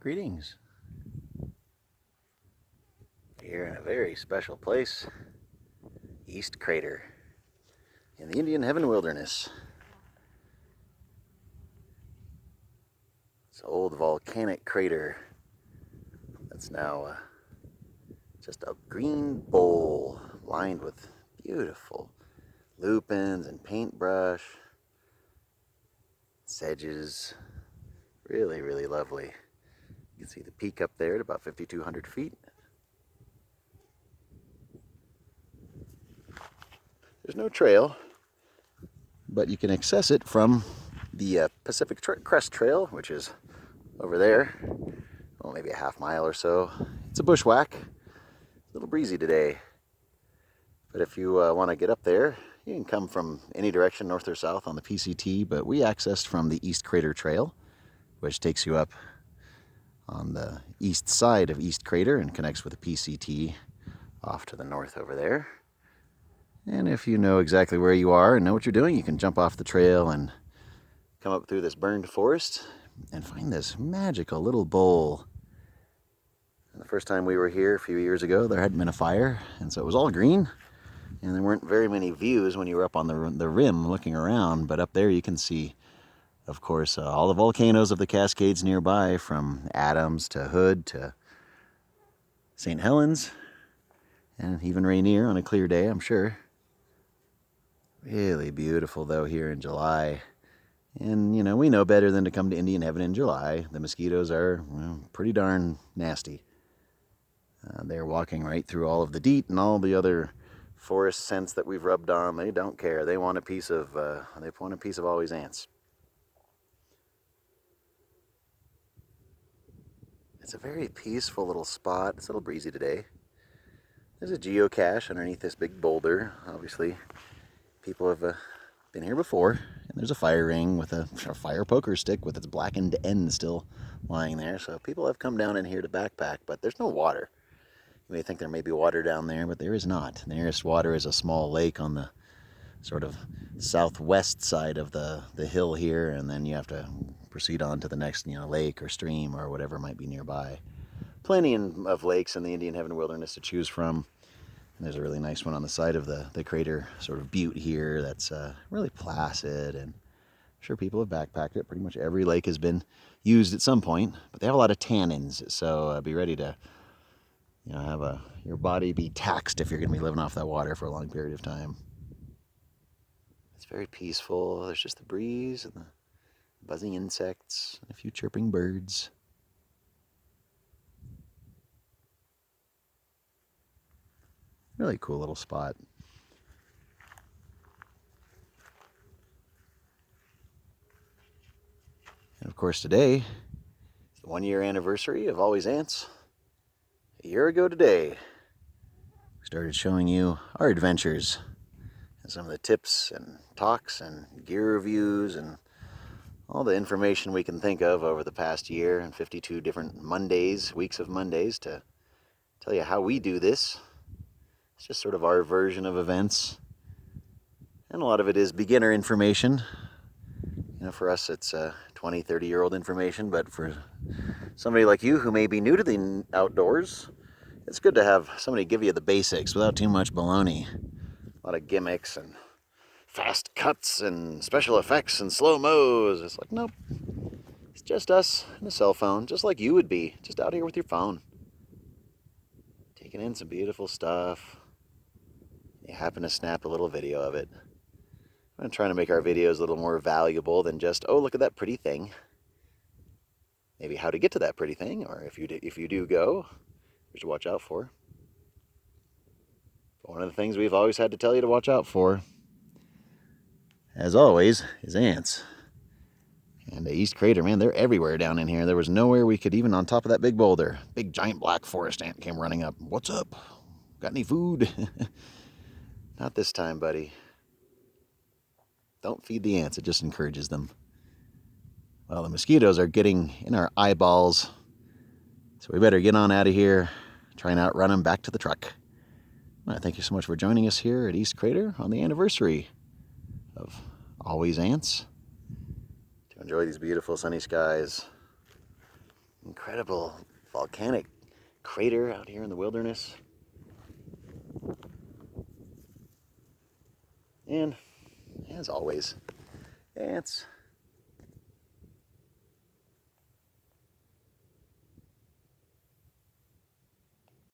Greetings. Here in a very special place, East Crater, in the Indian Heaven Wilderness. It's an old volcanic crater that's now just a green bowl lined with beautiful lupins and paintbrush, sedges. Really, really lovely. You can see the peak up there at about 5,200 feet. There's no trail, but you can access it from the Pacific Crest Trail, which is over there, well, maybe a half mile or so. It's a bushwhack. It's a little breezy today, but if you want to get up there, you can come from any direction, north or south, on the PCT, but we accessed from the East Crater Trail, which takes you up on the east side of East Crater and connects with the PCT off to the north over there. And if you know exactly where you are and know what you're doing, you can jump off the trail and come up through this burned forest and find this magical little bowl. And the first time we were here a few years ago, there hadn't been a fire, and so it was all green, and there weren't very many views when you were up on the rim looking around, but up there you can see, of course, all the volcanoes of the Cascades nearby, from Adams to Hood to St. Helens, and even Rainier on a clear day, I'm sure. Really beautiful, though, here in July. And, you know, we know better than to come to Indian Heaven in July. The mosquitoes are, well, pretty darn nasty. They're walking right through all of the DEET and all the other forest scents that we've rubbed on. They don't care. They want a piece of always ants. It's a very peaceful little spot. It's a little breezy today. There's a geocache underneath this big boulder. Obviously, people have been here before. And there's a fire ring with a fire poker stick with its blackened end still lying there. So people have come down in here to backpack, but there's no water. You may think there may be water down there, but there is not. The nearest water is a small lake on the sort of southwest side of the hill here, and then you have to proceed on to the next, lake or stream or whatever might be nearby. Plenty of lakes in the Indian Heaven Wilderness to choose from. And there's a really nice one on the side of the crater sort of butte here that's really placid, and I'm sure people have backpacked it. Pretty much every lake has been used at some point, but they have a lot of tannins, so be ready to have your body be taxed if you're going to be living off that water for a long period of time. It's very peaceful. There's just the breeze and the buzzing insects and a few chirping birds. Really cool little spot. And of course today is the 1-year anniversary of Always Ants. A year ago today, we started showing you our adventures and some of the tips and talks and gear reviews and all the information we can think of over the past year and 52 different weeks of Mondays to tell you how we do this. It's just sort of our version of events. And a lot of it is beginner information. For us it's 20, 30-year-old information, but for somebody like you who may be new to the outdoors, it's good to have somebody give you the basics without too much baloney. A lot of gimmicks and fast cuts and special effects and slow-mos. It's like, nope. It's just us and a cell phone, just like you would be, just out here with your phone. Taking in some beautiful stuff. You happen to snap a little video of it. I'm trying to make our videos a little more valuable than just, oh, look at that pretty thing. Maybe how to get to that pretty thing, or if you do go, what to watch out for. But one of the things we've always had to tell you to watch out for, as always, is ants. And the East Crater, man, they're everywhere down in here. There was nowhere we could, even on top of that big boulder. Big giant black forest ant came running up. What's up? Got any food? Not this time, buddy. Don't feed the ants, it just encourages them. Well, the mosquitoes are getting in our eyeballs, so we better get on out of here, try and outrun them back to the truck. Well, thank you so much for joining us here at East Crater on the anniversary of Always Ants. To enjoy these beautiful sunny skies. incredible volcanic crater out here in the wilderness. And as always, ants.